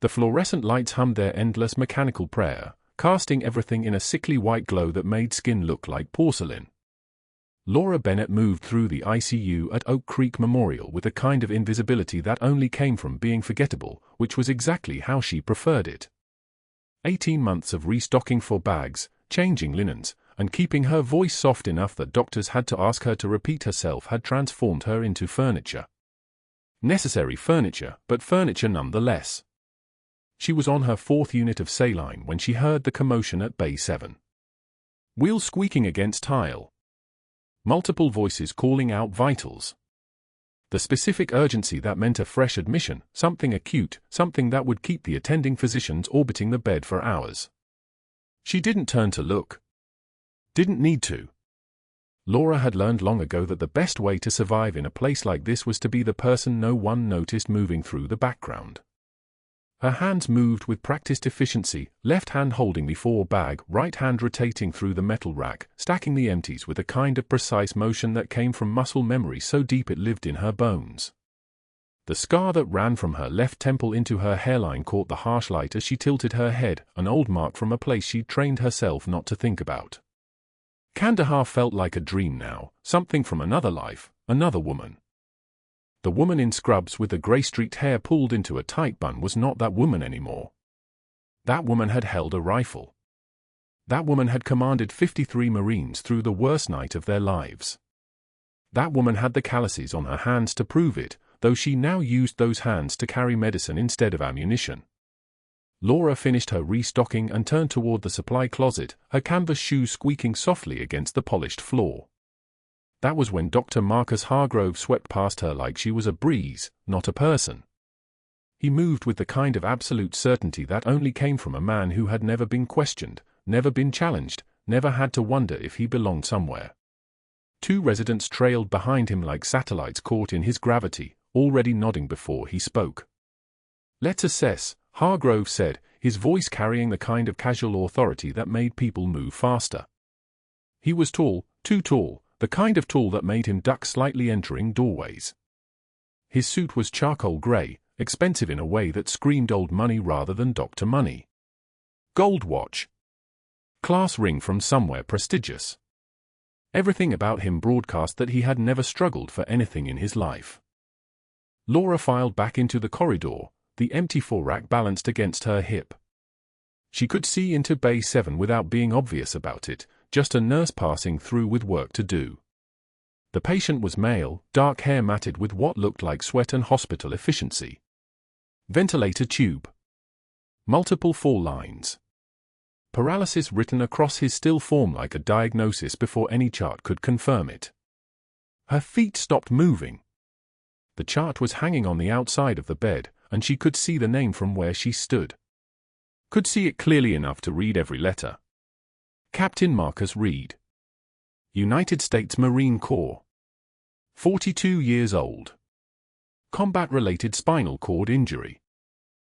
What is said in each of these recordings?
The fluorescent lights hummed their endless mechanical prayer, casting everything in a sickly white glow that made skin look like porcelain. Laura Bennett moved through the ICU at Oak Creek Memorial with a kind of invisibility that only came from being forgettable, which was exactly how she preferred it. 18 months of restocking for bags, changing linens, and keeping her voice soft enough that doctors had to ask her to repeat herself had transformed her into furniture. Necessary furniture, but furniture nonetheless. She was on her 4th unit of saline when she heard the commotion at Bay 7. Wheels squeaking against tile. Multiple voices calling out vitals. The specific urgency that meant a fresh admission, something acute, something that would keep the attending physicians orbiting the bed for hours. She didn't turn to look. Didn't need to. Laura had learned long ago that the best way to survive in a place like this was to be the person no one noticed moving through the background. Her hands moved with practiced efficiency, left hand holding the 4-bag, right hand rotating through the metal rack, stacking the empties with a kind of precise motion that came from muscle memory so deep it lived in her bones. The scar that ran from her left temple into her hairline caught the harsh light as she tilted her head, an old mark from a place she'd trained herself not to think about. Kandahar felt like a dream now, something from another life, another woman. The woman in scrubs with the grey-streaked hair pulled into a tight bun was not that woman anymore. That woman had held a rifle. That woman had commanded 53 Marines through the worst night of their lives. That woman had the calluses on her hands to prove it, though she now used those hands to carry medicine instead of ammunition. Laura finished her restocking and turned toward the supply closet, her canvas shoes squeaking softly against the polished floor. That was when Dr. Marcus Hargrove swept past her like she was a breeze, not a person. He moved with the kind of absolute certainty that only came from a man who had never been questioned, never been challenged, never had to wonder if he belonged somewhere. 2 residents trailed behind him like satellites caught in his gravity, already nodding before he spoke. "Let's assess," Hargrove said, his voice carrying the kind of casual authority that made people move faster. He was tall, too tall, the kind of tall that made him duck slightly entering doorways. His suit was charcoal gray, expensive in a way that screamed old money rather than Dr. Money. Gold watch. Class ring from somewhere prestigious. Everything about him broadcast that he had never struggled for anything in his life. Laura filed back into the corridor, the empty 4-rack balanced against her hip. She could see into Bay 7 without being obvious about it, just a nurse passing through with work to do. The patient was male, dark hair matted with what looked like sweat and hospital efficiency. Ventilator tube. Multiple fall lines. Paralysis written across his still form like a diagnosis before any chart could confirm it. Her feet stopped moving. The chart was hanging on the outside of the bed, and she could see the name from where she stood. Could see it clearly enough to read every letter. Captain Marcus Reed. United States Marine Corps. 42 years old. Combat-related spinal cord injury.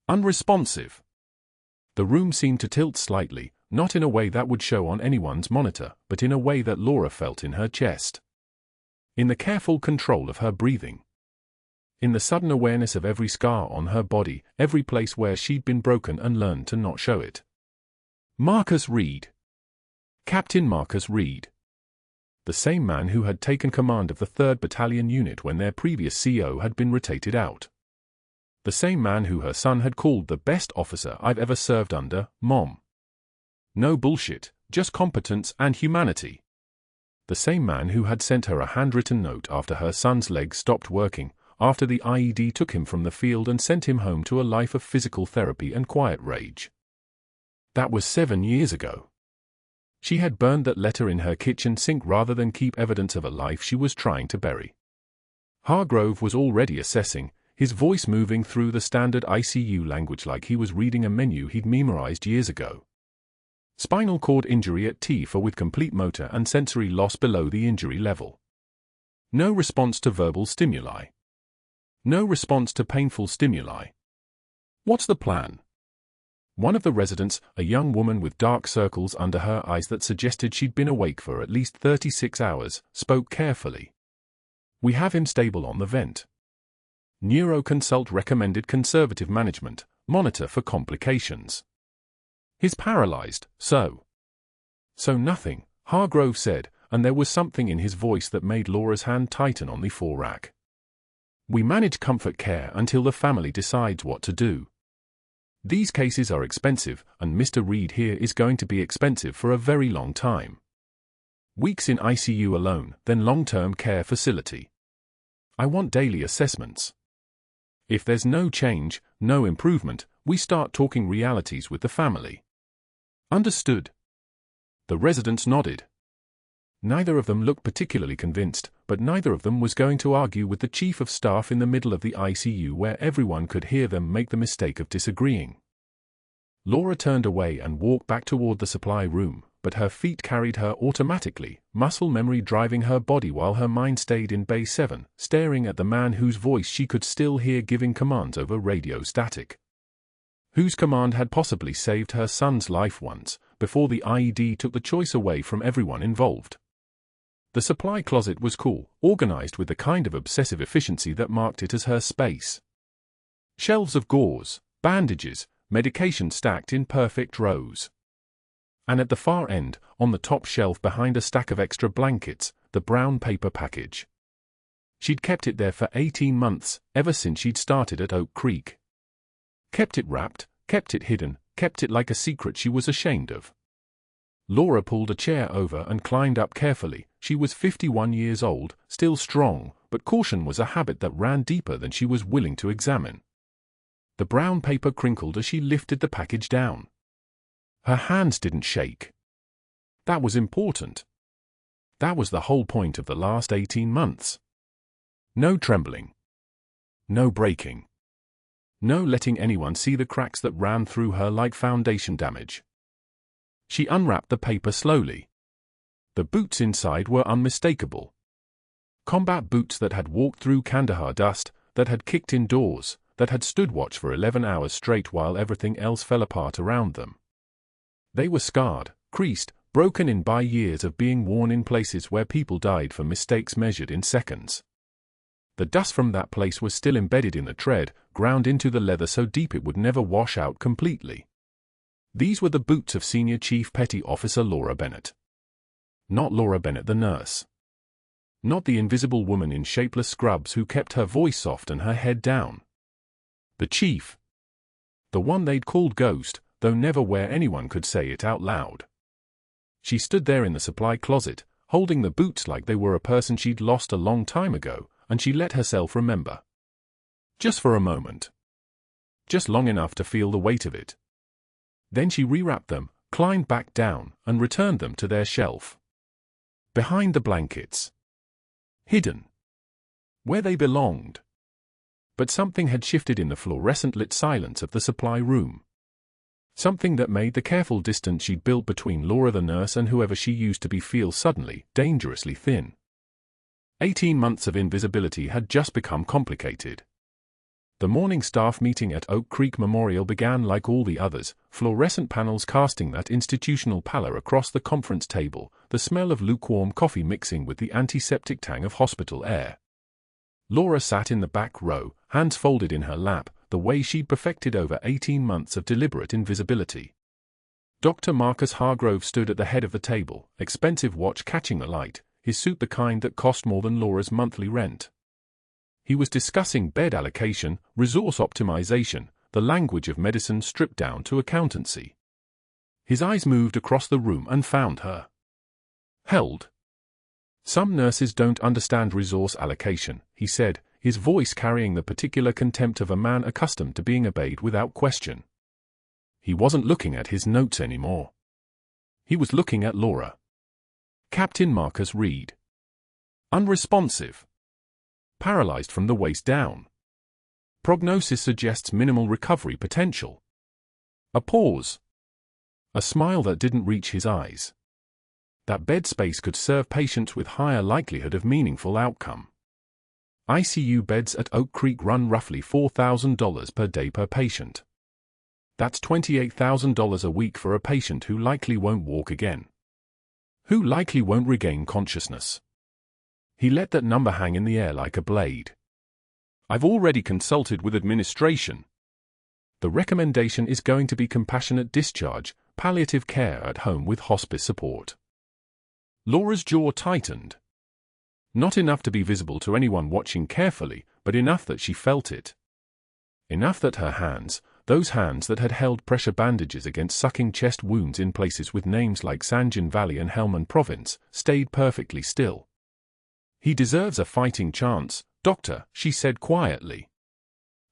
Unresponsive. The room seemed to tilt slightly, not in a way that would show on anyone's monitor, but in a way that Laura felt in her chest. In the careful control of her breathing. In the sudden awareness of every scar on her body, every place where she'd been broken and learned to not show it. Marcus Reed. Captain Marcus Reed. The same man who had taken command of the 3rd Battalion unit when their previous CO had been rotated out. The same man who her son had called the best officer I've ever served under, Mom. No bullshit, just competence and humanity. The same man who had sent her a handwritten note after her son's legs stopped working, after the IED took him from the field and sent him home to a life of physical therapy and quiet rage. That was 7 years ago. She had burned that letter in her kitchen sink rather than keep evidence of a life she was trying to bury. Hargrove was already assessing, his voice moving through the standard ICU language like he was reading a menu he'd memorized years ago. Spinal cord injury at T4 with complete motor and sensory loss below the injury level. No response to verbal stimuli. No response to painful stimuli. What's the plan? One of the residents, a young woman with dark circles under her eyes that suggested she'd been awake for at least 36 hours, spoke carefully. We have him stable on the vent. Neuroconsult recommended conservative management, monitor for complications. He's paralyzed, so nothing, Hargrove said, and there was something in his voice that made Laura's hand tighten on the fore-rack. We manage comfort care until the family decides what to do. These cases are expensive, and Mr. Reed here is going to be expensive for a very long time. Weeks in ICU alone, then long-term care facility. I want daily assessments. If there's no change, no improvement, we start talking realities with the family. Understood? The residents nodded. Neither of them looked particularly convinced, but neither of them was going to argue with the chief of staff in the middle of the ICU where everyone could hear them make the mistake of disagreeing. Laura turned away and walked back toward the supply room, but her feet carried her automatically, muscle memory driving her body while her mind stayed in Bay 7, staring at the man whose voice she could still hear giving commands over radio static. Whose command had possibly saved her son's life once, before the IED took the choice away from everyone involved. The supply closet was cool, organized with the kind of obsessive efficiency that marked it as her space. Shelves of gauze, bandages, medication stacked in perfect rows. And at the far end, on the top shelf behind a stack of extra blankets, the brown paper package. She'd kept it there for 18 months, ever since she'd started at Oak Creek. Kept it wrapped, kept it hidden, kept it like a secret she was ashamed of. Laura pulled a chair over and climbed up carefully. She was 51 years old, still strong, but caution was a habit that ran deeper than she was willing to examine. The brown paper crinkled as she lifted the package down. Her hands didn't shake. That was important. That was the whole point of the last 18 months. No trembling. No breaking. No letting anyone see the cracks that ran through her like foundation damage. She unwrapped the paper slowly. The boots inside were unmistakable. Combat boots that had walked through Kandahar dust, that had kicked indoors, that had stood watch for 11 hours straight while everything else fell apart around them. They were scarred, creased, broken in by years of being worn in places where people died for mistakes measured in seconds. The dust from that place was still embedded in the tread, ground into the leather so deep it would never wash out completely. These were the boots of Senior Chief Petty Officer Laura Bennett. Not Laura Bennett the nurse. Not the invisible woman in shapeless scrubs who kept her voice soft and her head down. The chief. The one they'd called Ghost, though never where anyone could say it out loud. She stood there in the supply closet, holding the boots like they were a person she'd lost a long time ago, and she let herself remember. Just for a moment. Just long enough to feel the weight of it. Then she rewrapped them, climbed back down, and returned them to their shelf. Behind the blankets. Hidden. Where they belonged. But something had shifted in the fluorescent-lit silence of the supply room. Something that made the careful distance she'd built between Laura the nurse and whoever she used to be feel suddenly, dangerously thin. 18 months of invisibility had just become complicated. The morning staff meeting at Oak Creek Memorial began like all the others, fluorescent panels casting that institutional pallor across the conference table, the smell of lukewarm coffee mixing with the antiseptic tang of hospital air. Laura sat in the back row, hands folded in her lap, the way she'd perfected over 18 months of deliberate invisibility. Dr. Marcus Hargrove stood at the head of the table, expensive watch catching the light, his suit the kind that cost more than Laura's monthly rent. He was discussing bed allocation, resource optimization, the language of medicine stripped down to accountancy. His eyes moved across the room and found her. Held. Some nurses don't understand resource allocation, he said, his voice carrying the particular contempt of a man accustomed to being obeyed without question. He wasn't looking at his notes anymore. He was looking at Laura. Captain Marcus Reed. Unresponsive. Paralyzed from the waist down. Prognosis suggests minimal recovery potential. A pause. A smile that didn't reach his eyes. That bed space could serve patients with higher likelihood of meaningful outcome. ICU beds at Oak Creek run roughly $4,000 per day per patient. That's $28,000 a week for a patient who likely won't walk again. Who likely won't regain consciousness. He let that number hang in the air like a blade. I've already consulted with administration. The recommendation is going to be compassionate discharge, palliative care at home with hospice support. Laura's jaw tightened. Not enough to be visible to anyone watching carefully, but enough that she felt it. Enough that her hands, those hands that had held pressure bandages against sucking chest wounds in places with names like Sanjin Valley and Helmand Province, stayed perfectly still. "He deserves a fighting chance, Doctor," she said quietly.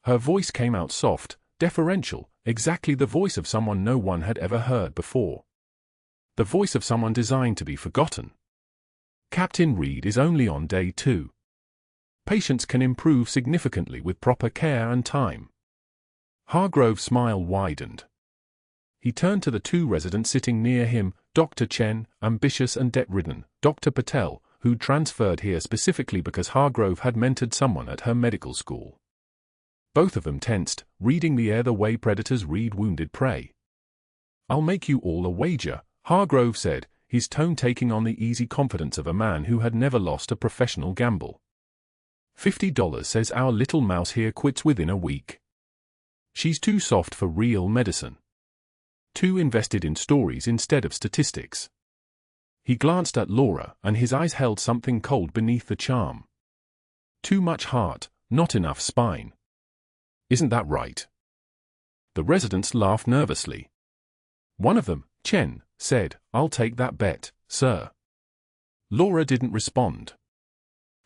Her voice came out soft, deferential, exactly the voice of someone no one had ever heard before. The voice of someone designed to be forgotten. "Captain Reed is only on day 2. Patients can improve significantly with proper care and time." Hargrove's smile widened. He turned to the 2 residents sitting near him, Dr. Chen, ambitious and debt-ridden, Dr. Patel, who'd transferred here specifically because Hargrove had mentored someone at her medical school. Both of them tensed, reading the air the way predators read wounded prey. "I'll make you all a wager," Hargrove said, his tone taking on the easy confidence of a man who had never lost a professional gamble. $50 says our little mouse here quits within a week. She's too soft for real medicine. Too invested in stories instead of statistics." He glanced at Laura, and his eyes held something cold beneath the charm. "Too much heart, not enough spine. Isn't that right?" The residents laughed nervously. One of them, Chen, said, "I'll take that bet, sir." Laura didn't respond.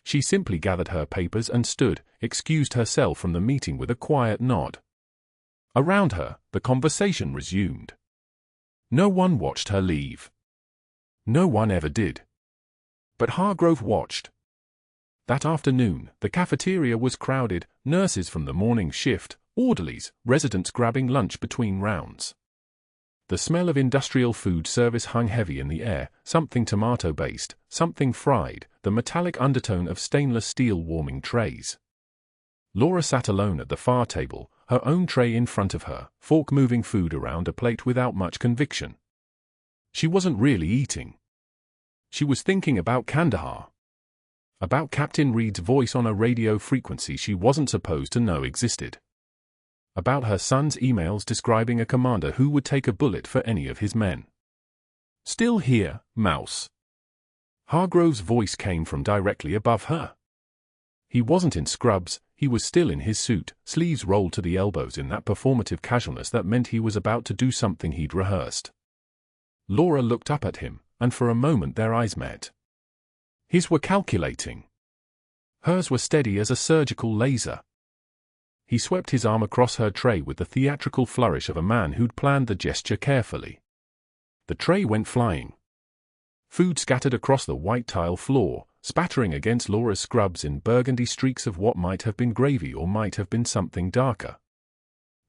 She simply gathered her papers and stood, excused herself from the meeting with a quiet nod. Around her, the conversation resumed. No one watched her leave. No one ever did. But Hargrove watched. That afternoon, the cafeteria was crowded, nurses from the morning shift, orderlies, residents grabbing lunch between rounds. The smell of industrial food service hung heavy in the air, something tomato-based, something fried, the metallic undertone of stainless steel warming trays. Laura sat alone at the far table, her own tray in front of her, fork moving food around a plate without much conviction. She wasn't really eating. She was thinking about Kandahar. About Captain Reed's voice on a radio frequency she wasn't supposed to know existed. About her son's emails describing a commander who would take a bullet for any of his men. "Still here, mouse?" Hargrove's voice came from directly above her. He wasn't in scrubs, he was still in his suit, sleeves rolled to the elbows in that performative casualness that meant he was about to do something he'd rehearsed. Laura looked up at him, and for a moment their eyes met. His were calculating. Hers were steady as a surgical laser. He swept his arm across her tray with the theatrical flourish of a man who'd planned the gesture carefully. The tray went flying. Food scattered across the white tile floor, spattering against Laura's scrubs in burgundy streaks of what might have been gravy or might have been something darker.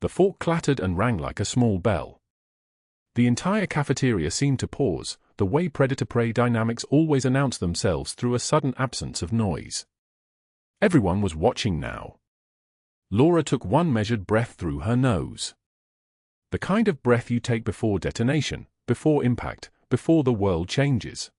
The fork clattered and rang like a small bell. The entire cafeteria seemed to pause, the way predator-prey dynamics always announce themselves through a sudden absence of noise. Everyone was watching now. Laura took one measured breath through her nose. The kind of breath you take before detonation, before impact, before the world changes.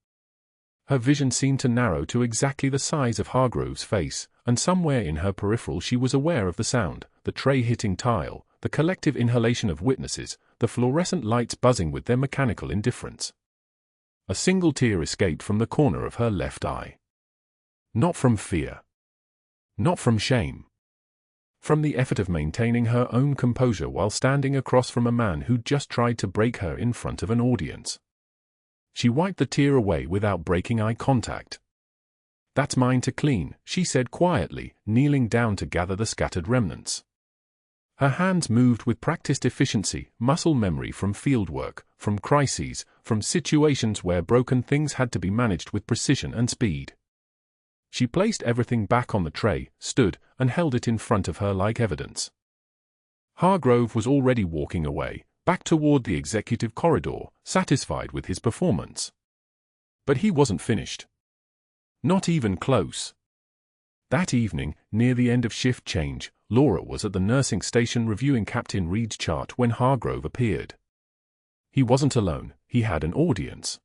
Her vision seemed to narrow to exactly the size of Hargrove's face, and somewhere in her peripheral she was aware of the sound, the tray hitting tile, the collective inhalation of witnesses, the fluorescent lights buzzing with their mechanical indifference. A single tear escaped from the corner of her left eye. Not from fear. Not from shame. From the effort of maintaining her own composure while standing across from a man who'd just tried to break her in front of an audience. She wiped the tear away without breaking eye contact. "That's mine to clean," she said quietly, kneeling down to gather the scattered remnants. Her hands moved with practiced efficiency, muscle memory from fieldwork, from crises, from situations where broken things had to be managed with precision and speed. She placed everything back on the tray, stood, and held it in front of her like evidence. Hargrove was already walking away, back toward the executive corridor, satisfied with his performance. But he wasn't finished. Not even close. That evening, near the end of shift change, Laura was at the nursing station reviewing Captain Reed's chart when Hargrove appeared. He wasn't alone, he had an audience.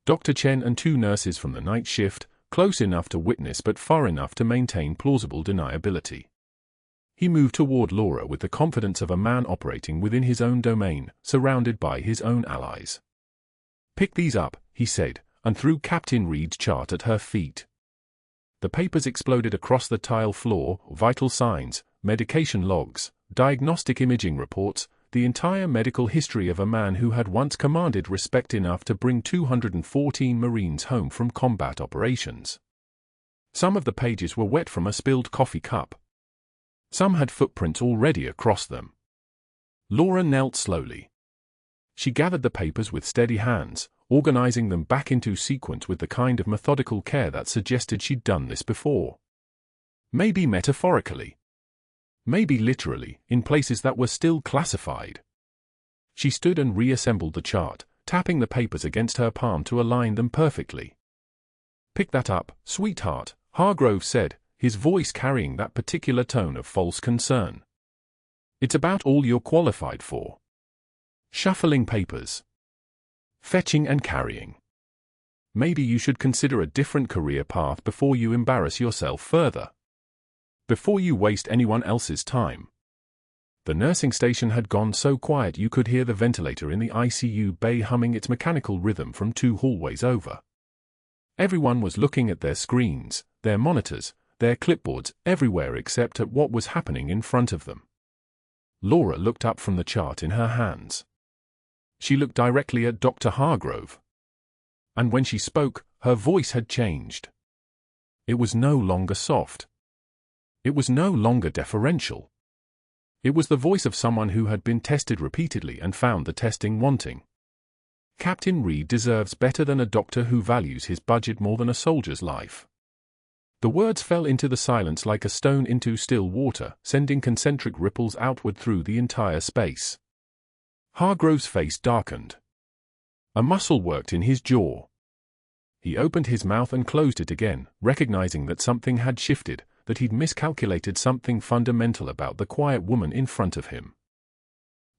Dr. Chen and 2 nurses from the night shift, close enough to witness but far enough to maintain plausible deniability. He moved toward Laura with the confidence of a man operating within his own domain, surrounded by his own allies. "Pick these up," he said, and threw Captain Reed's chart at her feet. The papers exploded across the tile floor: vital signs, medication logs, diagnostic imaging reports, the entire medical history of a man who had once commanded respect enough to bring 214 Marines home from combat operations. Some of the pages were wet from a spilled coffee cup. Some had footprints already across them. Laura knelt slowly. She gathered the papers with steady hands, organizing them back into sequence with the kind of methodical care that suggested she'd done this before. Maybe metaphorically. Maybe literally, in places that were still classified. She stood and reassembled the chart, tapping the papers against her palm to align them perfectly. "Pick that up, sweetheart," Hargrove said, his voice carrying that particular tone of false concern. "It's about all you're qualified for. Shuffling papers. Fetching and carrying. Maybe you should consider a different career path before you embarrass yourself further. Before you waste anyone else's time." The nursing station had gone so quiet you could hear the ventilator in the ICU bay humming its mechanical rhythm from 2 hallways over. Everyone was looking at their screens, their monitors, their clipboards, everywhere except at what was happening in front of them. Laura looked up from the chart in her hands. She looked directly at Dr. Hargrove. And when she spoke, her voice had changed. It was no longer soft. It was no longer deferential. It was the voice of someone who had been tested repeatedly and found the testing wanting. "Captain Reed deserves better than a doctor who values his budget more than a soldier's life." The words fell into the silence like a stone into still water, sending concentric ripples outward through the entire space. Hargrove's face darkened. A muscle worked in his jaw. He opened his mouth and closed it again, recognizing that something had shifted, that he'd miscalculated something fundamental about the quiet woman in front of him.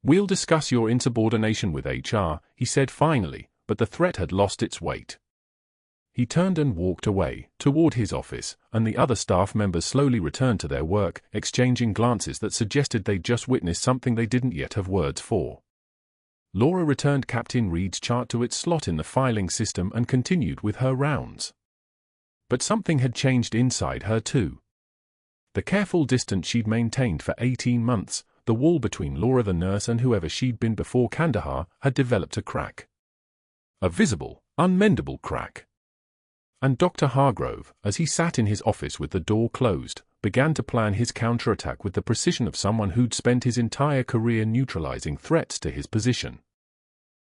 "We'll discuss your insubordination with HR," he said finally, but the threat had lost its weight. He turned and walked away, toward his office, and the other staff members slowly returned to their work, exchanging glances that suggested they'd just witnessed something they didn't yet have words for. Laura returned Captain Reed's chart to its slot in the filing system and continued with her rounds. But something had changed inside her too. The careful distance she'd maintained for 18 months, the wall between Laura the nurse and whoever she'd been before Kandahar, had developed a crack. A visible, unmendable crack. And Dr. Hargrove, as he sat in his office with the door closed, began to plan his counterattack with the precision of someone who'd spent his entire career neutralizing threats to his position.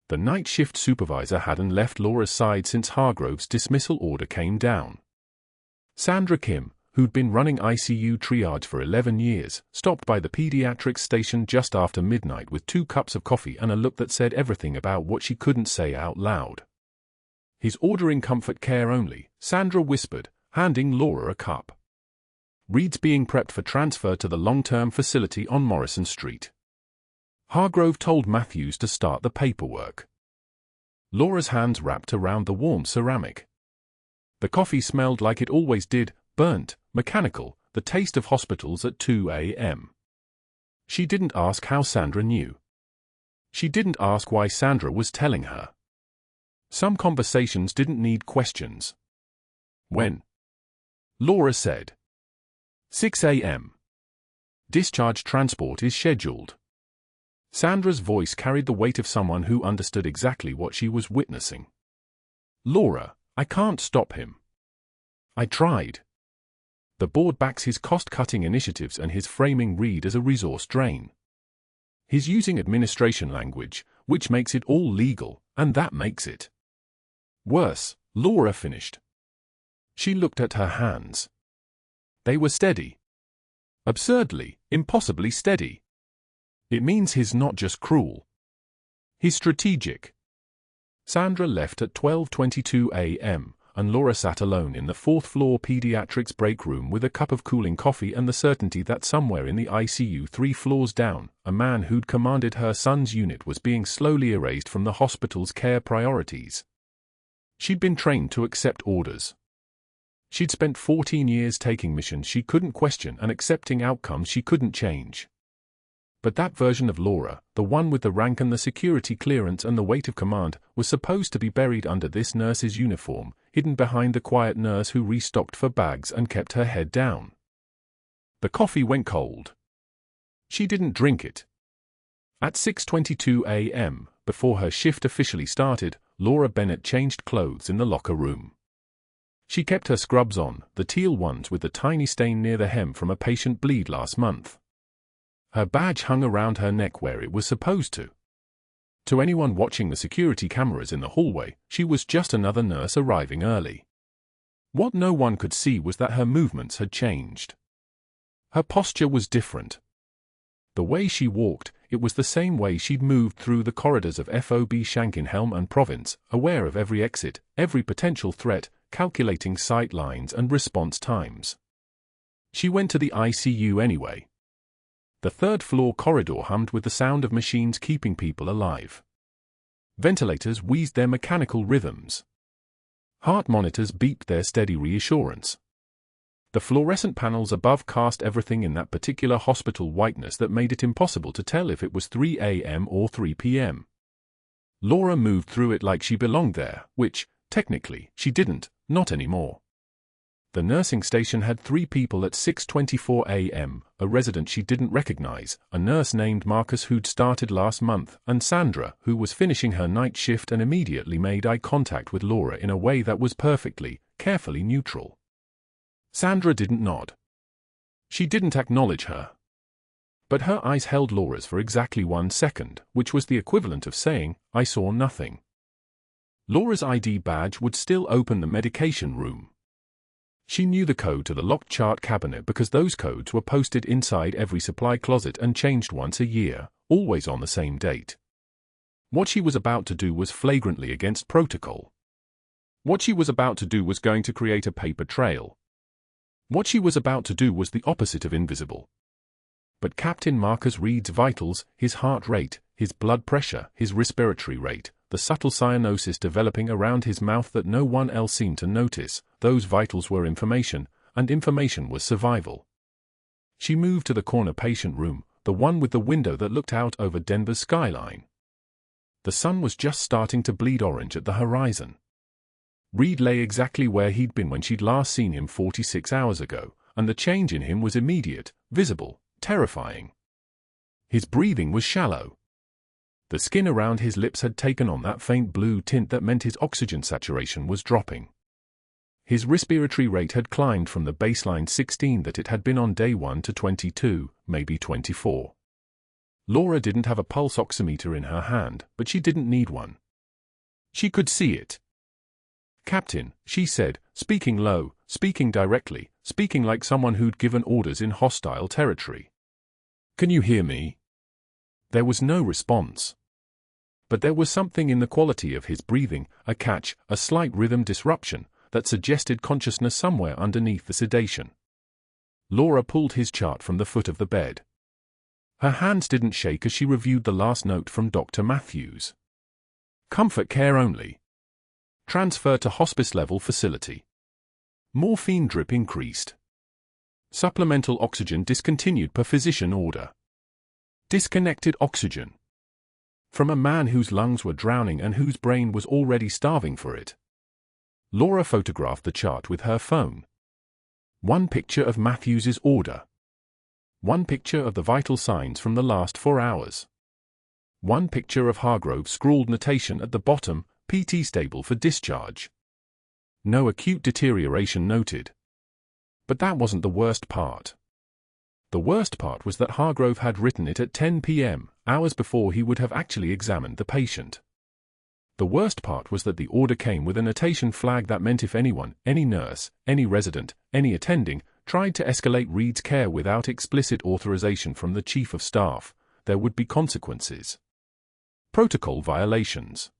The night shift supervisor hadn't left Laura's side since Hargrove's dismissal order came down. Sandra Kim, who'd been running ICU triage for 11 years, stopped by the pediatrics station just after midnight with 2 cups of coffee and a look that said everything about what she couldn't say out loud. "He's ordering comfort care only," Sandra whispered, handing Laura a cup. "Reed's being prepped for transfer to the long-term facility on Morrison Street." Hargrove told Matthews to start the paperwork. Laura's hands wrapped around the warm ceramic. The coffee smelled like it always did, burnt, mechanical, the taste of hospitals at 2 a.m. She didn't ask how Sandra knew. She didn't ask why Sandra was telling her. Some conversations didn't need questions. "When?" Laura said. 6 a.m. Discharge transport is scheduled. Sandra's voice carried the weight of someone who understood exactly what she was witnessing. "Laura, I can't stop him. I tried. The board backs his cost-cutting initiatives and his framing Reed as a resource drain. He's using administration language, which makes it all legal, and that makes it worse," Laura finished. She looked at her hands. They were steady. Absurdly, impossibly steady. It means he's not just cruel. He's strategic. Sandra left at 12:22 a.m., and Laura sat alone in the 4th-floor pediatrics break room with a cup of cooling coffee and the certainty that somewhere in the ICU 3 floors down, a man who'd commanded her son's unit was being slowly erased from the hospital's care priorities. She'd been trained to accept orders. She'd spent 14 years taking missions she couldn't question and accepting outcomes she couldn't change. But that version of Laura, the one with the rank and the security clearance and the weight of command, was supposed to be buried under this nurse's uniform, hidden behind the quiet nurse who restocked for bags and kept her head down. The coffee went cold. She didn't drink it. At 6:22 a.m., before her shift officially started, Laura Bennett changed clothes in the locker room. She kept her scrubs on, the teal ones with the tiny stain near the hem from a patient bleed last month. Her badge hung around her neck where it was supposed to. To anyone watching the security cameras in the hallway, she was just another nurse arriving early. What no one could see was that her movements had changed. Her posture was different. The way she walked, it was the same way she'd moved through the corridors of FOB Shankenhelm and Province, aware of every exit, every potential threat, calculating sight lines and response times. She went to the ICU anyway. The third-floor corridor hummed with the sound of machines keeping people alive. Ventilators wheezed their mechanical rhythms. Heart monitors beeped their steady reassurance. The fluorescent panels above cast everything in that particular hospital whiteness that made it impossible to tell if it was 3 a.m. or 3 p.m. Laura moved through it like she belonged there, which, technically, she didn't, not anymore. The nursing station had 3 people at 6:24 a.m., a resident she didn't recognize, a nurse named Marcus who'd started last month, and Sandra, who was finishing her night shift and immediately made eye contact with Laura in a way that was perfectly, carefully neutral. Sandra didn't nod. She didn't acknowledge her. But her eyes held Laura's for exactly 1 second, which was the equivalent of saying, "I saw nothing." Laura's ID badge would still open the medication room. She knew the code to the locked chart cabinet because those codes were posted inside every supply closet and changed once a year, always on the same date. What she was about to do was flagrantly against protocol. What she was about to do was going to create a paper trail. What she was about to do was the opposite of invisible. But Captain Marcus Reed's vitals, his heart rate, his blood pressure, his respiratory rate, the subtle cyanosis developing around his mouth that no one else seemed to notice, those vitals were information, and information was survival. She moved to the corner patient room, the one with the window that looked out over Denver's skyline. The sun was just starting to bleed orange at the horizon. Reed lay exactly where he'd been when she'd last seen him 46 hours ago, and the change in him was immediate, visible, terrifying. His breathing was shallow. The skin around his lips had taken on that faint blue tint that meant his oxygen saturation was dropping. His respiratory rate had climbed from the baseline 16 that it had been on day 1 to 22, maybe 24. Laura didn't have a pulse oximeter in her hand, but she didn't need one. She could see it. "Captain," she said, speaking low, speaking directly, speaking like someone who'd given orders in hostile territory. "Can you hear me?" There was no response. But there was something in the quality of his breathing, a catch, a slight rhythm disruption, that suggested consciousness somewhere underneath the sedation. Laura pulled his chart from the foot of the bed. Her hands didn't shake as she reviewed the last note from Dr. Matthews. "Comfort care only. Transfer to hospice-level facility. Morphine drip increased. Supplemental oxygen discontinued per physician order. Disconnected oxygen. From a man whose lungs were drowning and whose brain was already starving for it." Laura photographed the chart with her phone. One picture of Matthews's order. One picture of the vital signs from the last 4 hours. One picture of Hargrove's scrawled notation at the bottom, PT stable for discharge. No acute deterioration noted. But that wasn't the worst part. The worst part was that Hargrove had written it at 10 p.m., hours before he would have actually examined the patient. The worst part was that the order came with a notation flag that meant if anyone, any nurse, any resident, any attending, tried to escalate Reed's care without explicit authorization from the Chief of Staff, there would be consequences. Protocol violations.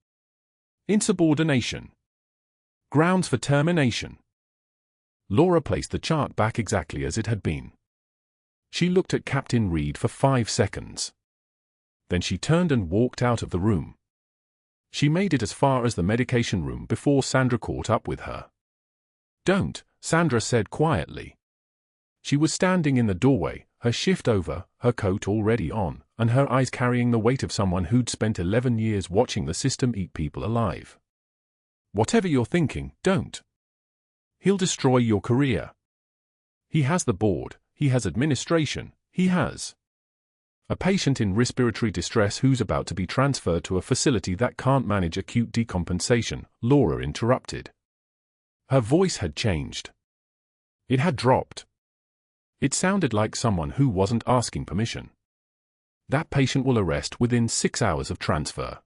Insubordination. Grounds for termination. Laura placed the chart back exactly as it had been. She looked at Captain Reed for 5 seconds. Then she turned and walked out of the room. She made it as far as the medication room before Sandra caught up with her. "Don't," Sandra said quietly. She was standing in the doorway, her shift over, her coat already on, and her eyes carrying the weight of someone who'd spent 11 years watching the system eat people alive. Whatever you're thinking, don't. He'll destroy your career. He has the board, he has administration, he has a patient in respiratory distress who's about to be transferred to a facility that can't manage acute decompensation, Laura interrupted. Her voice had changed. It had dropped. It sounded like someone who wasn't asking permission. That patient will arrest within 6 hours of transfer.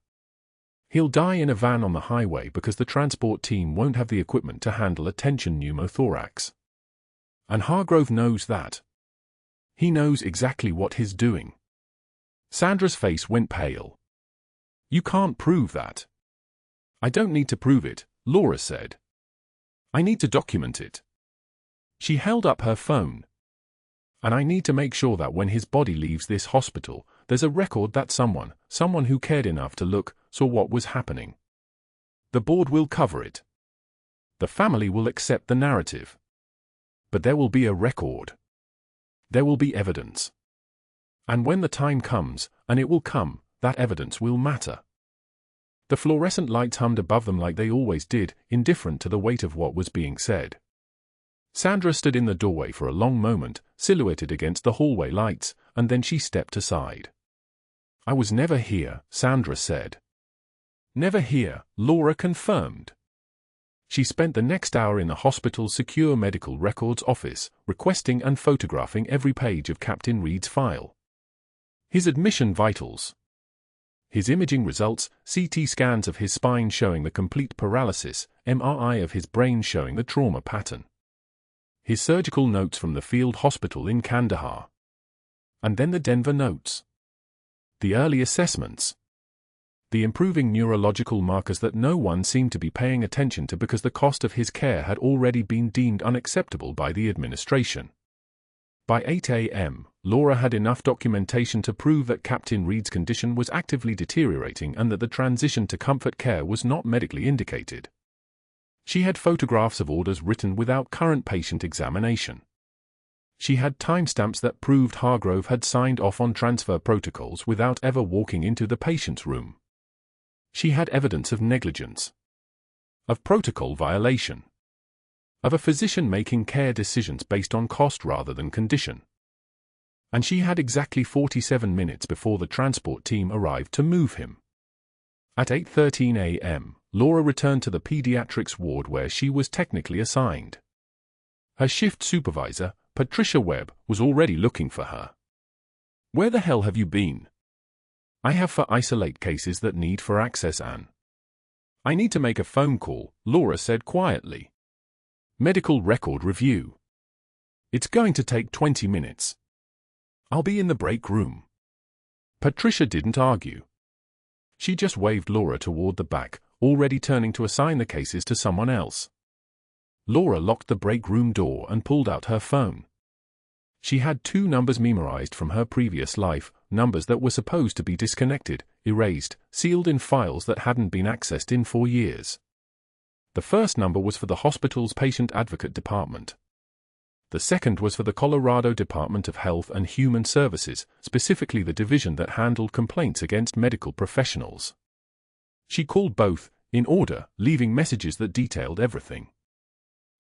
He'll die in a van on the highway because the transport team won't have the equipment to handle a tension pneumothorax. And Hargrove knows that. He knows exactly what he's doing. Sandra's face went pale. You can't prove that. I don't need to prove it, Laura said. I need to document it. She held up her phone. And I need to make sure that when his body leaves this hospital, there's a record that someone who cared enough to look, saw what was happening. The board will cover it. The family will accept the narrative. But there will be a record. There will be evidence. And when the time comes, and it will come, that evidence will matter. The fluorescent lights hummed above them like they always did, indifferent to the weight of what was being said. Sandra stood in the doorway for a long moment, silhouetted against the hallway lights, and then she stepped aside. I was never here, Sandra said. Never here, Laura confirmed. She spent the next hour in the hospital's secure medical records office, requesting and photographing every page of Captain Reed's file. His admission vitals. His imaging results, CT scans of his spine showing the complete paralysis, MRI of his brain showing the trauma pattern. His surgical notes from the field hospital in Kandahar. And then the Denver notes. The early assessments. The improving neurological markers that no one seemed to be paying attention to because the cost of his care had already been deemed unacceptable by the administration. By 8 a.m., Laura had enough documentation to prove that Captain Reed's condition was actively deteriorating and that the transition to comfort care was not medically indicated. She had photographs of orders written without current patient examination. She had timestamps that proved Hargrove had signed off on transfer protocols without ever walking into the patient's room. She had evidence of negligence, of protocol violation, of a physician making care decisions based on cost rather than condition. And she had exactly 47 minutes before the transport team arrived to move him. At 8:13 a.m., Laura returned to the pediatrics ward where she was technically assigned. Her shift supervisor, Patricia Webb, was already looking for her. Where the hell have you been? I have for isolate cases that need for access, Anne. I need to make a phone call, Laura said quietly. Medical record review. It's going to take 20 minutes. I'll be in the break room. Patricia didn't argue. She just waved Laura toward the back, already turning to assign the cases to someone else. Laura locked the break room door and pulled out her phone. She had 2 numbers memorized from her previous life, numbers that were supposed to be disconnected, erased, sealed in files that hadn't been accessed in 4 years. The first number was for the hospital's patient advocate department. The second was for the Colorado Department of Health and Human Services, specifically the division that handled complaints against medical professionals. She called both, in order, leaving messages that detailed everything.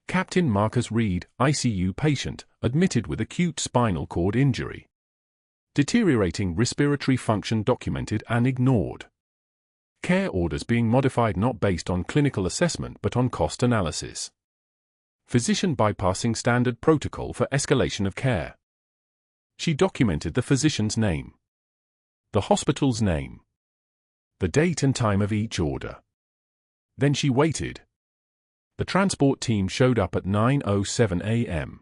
Captain Marcus Reed, ICU patient, admitted with acute spinal cord injury. Deteriorating respiratory function documented and ignored. Care orders being modified not based on clinical assessment but on cost analysis. Physician bypassing standard protocol for escalation of care. She documented the physician's name, the hospital's name, the date and time of each order. Then she waited. The transport team showed up at 9:07 a.m.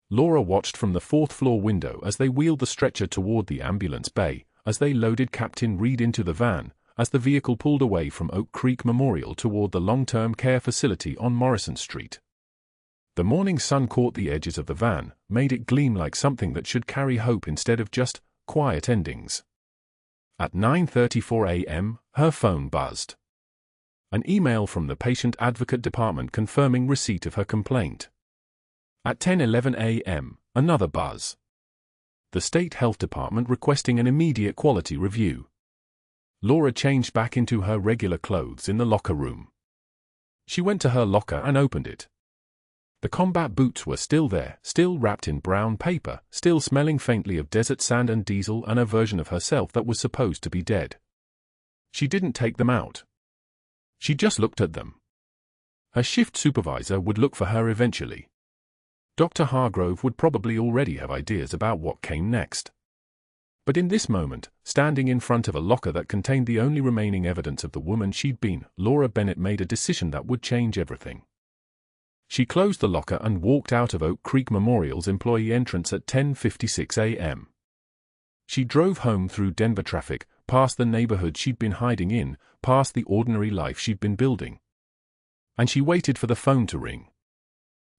Laura watched from the 4th floor window as they wheeled the stretcher toward the ambulance bay, as they loaded Captain Reed into the van, as the vehicle pulled away from Oak Creek Memorial toward the long-term care facility on Morrison Street. The morning sun caught the edges of the van, made it gleam like something that should carry hope instead of just quiet endings. At 9:34 a.m., her phone buzzed. An email from the patient advocate department confirming receipt of her complaint. At 10:11 a.m., another buzz. The State Health Department requesting an immediate quality review. Laura changed back into her regular clothes in the locker room. She went to her locker and opened it. The combat boots were still there, still wrapped in brown paper, still smelling faintly of desert sand and diesel and a version of herself that was supposed to be dead. She didn't take them out. She just looked at them. Her shift supervisor would look for her eventually. Dr. Hargrove would probably already have ideas about what came next. But in this moment, standing in front of a locker that contained the only remaining evidence of the woman she'd been, Laura Bennett made a decision that would change everything. She closed the locker and walked out of Oak Creek Memorial's employee entrance at 10:56 a.m. She drove home through Denver traffic, past the neighborhood she'd been hiding in, past the ordinary life she'd been building. And she waited for the phone to ring.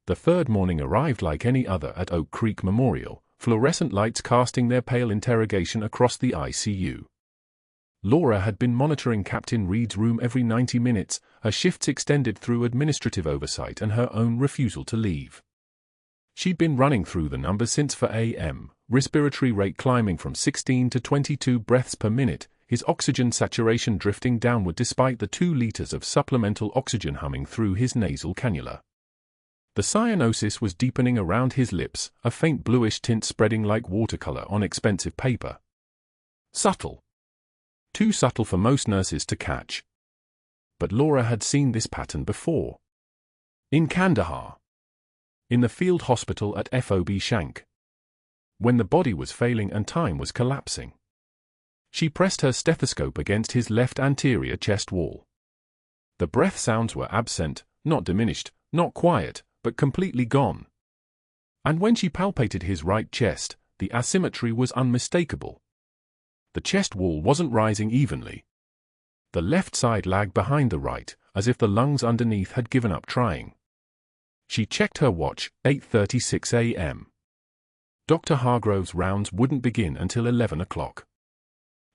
The third morning arrived like any other at Oak Creek Memorial, fluorescent lights casting their pale interrogation across the ICU. Laura had been monitoring Captain Reed's room every 90 minutes, her shifts extended through administrative oversight and her own refusal to leave. She'd been running through the numbers since 4 a.m., respiratory rate climbing from 16 to 22 breaths per minute, his oxygen saturation drifting downward despite the 2 liters of supplemental oxygen humming through his nasal cannula. The cyanosis was deepening around his lips, a faint bluish tint spreading like watercolor on expensive paper. Subtle. Too subtle for most nurses to catch. But Laura had seen this pattern before. In Kandahar. In the field hospital at FOB Shank. When the body was failing and time was collapsing. She pressed her stethoscope against his left anterior chest wall. The breath sounds were absent, not diminished, not quiet, but completely gone. And when she palpated his right chest, the asymmetry was unmistakable. The chest wall wasn't rising evenly. The left side lagged behind the right, as if the lungs underneath had given up trying. She checked her watch, 8:36 a.m. Dr. Hargrove's rounds wouldn't begin until 11 o'clock.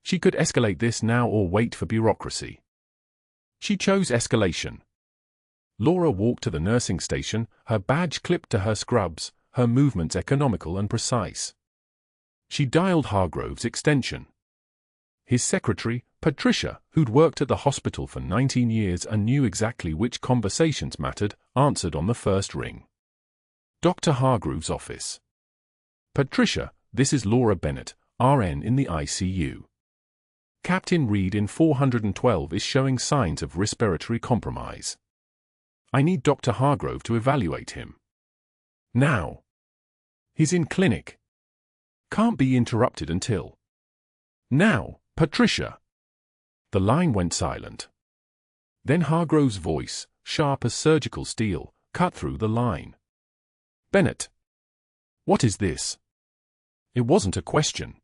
She could escalate this now or wait for bureaucracy. She chose escalation. Laura walked to the nursing station, her badge clipped to her scrubs, her movements economical and precise. She dialed Hargrove's extension. His secretary, Patricia, who'd worked at the hospital for 19 years and knew exactly which conversations mattered, answered on the first ring. Dr. Hargrove's office. Patricia, this is Laura Bennett, RN in the ICU. Captain Reed in 412 is showing signs of respiratory compromise. I need Dr. Hargrove to evaluate him. Now. He's in clinic. Can't be interrupted until. Now, Patricia. The line went silent. Then Hargrove's voice, sharp as surgical steel, cut through the line. Bennett. What is this? It wasn't a question.